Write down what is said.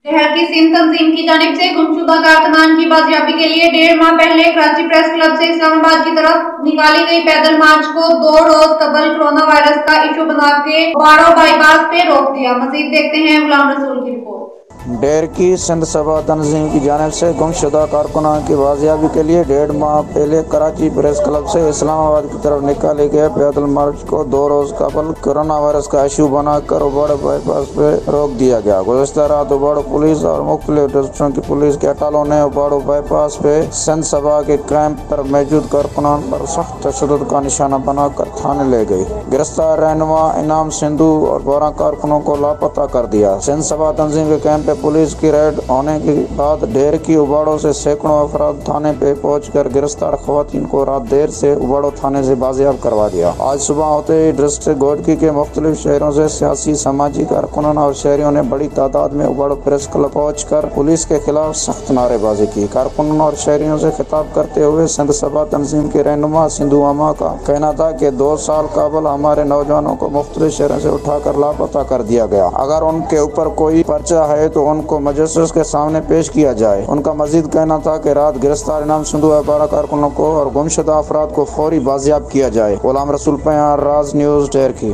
शहर की सिंध तंजीम की जानिब से गुमशुदा कारकुनान की बाजियाबी के लिए 1.5 माह पहले कराची प्रेस क्लब से इस्लामाबाद की तरफ निकाली गई पैदल मार्च को 2 रोज कबल कोरोना वायरस का इशू बना के बाड़ो बाईपास पे रोक दिया। मजीद देखते हैं गुलाम रसूल की रिपोर्ट। डेर की सिंध सभा तंजीम की जानिब से गुमशुदा कारकुनान की बाजियाबी के लिए 1.5 माह पहले कराची प्रेस क्लब से इस्लामाबाद की तरफ निकाले गए पैदल मार्च को 2 रोज कबल कोरोना वायरस का इशू बनाकर उबाड़ो बाईपास पे रोक दिया गया। गुज़िश्ता रात उबाड़ो पुलिस और मुख्तलिफ डिस्ट्रिक्टों की पुलिस के अटालों ने उबाड़ो बाईपास पे सिंध सभा के कैंप पर मौजूद कारकुनान पर सख्त तशद्दुद का निशाना बनाकर थाने ले गई। गिरफ्तार रहनुमा इनाम सिंधु और 12 कारकुनों को लापता कर दिया। सिंध सभा तंजीम के कैंप पे पुलिस की रेड होने के बाद ढेर की उबाड़ो से सैकड़ों अफराद थाने पे पहुंचकर गिरफ्तार खवातीन को रात देर से उबाड़ो थाने से बाजियाब करवा दिया। आज सुबह होते ही डिस्ट्रिक्ट गोडकी के मुख्तलिफ शहरों से सियासी समाजी कारकुनान और शहरियों ने बड़ी तादाद में उबाड़ो प्रेस क्लब पहुंचकर पुलिस के खिलाफ सख्त नारेबाजी की। कारकुनान और शहरियों से खिताब करते हुए सिंध सभा तंजीम के रहनुमा सिंधु अमा का कहना था कि 2 साल कबल हमारे नौजवानों को मुख्तलिफ शहरों से उठाकर लापता कर दिया गया। अगर उनके ऊपर कोई पर्चा है तो उनको मजिस्ट्रेट के सामने पेश किया जाए। उनका मजीद कहना था कि रात गिरफ्तार इनाम सिंधु 12 कारकुनों को और गुमशुदा अफराद को फौरी बाजियाब किया जाए। गुलाम रसूल पैयार, राज न्यूज़, डेर की।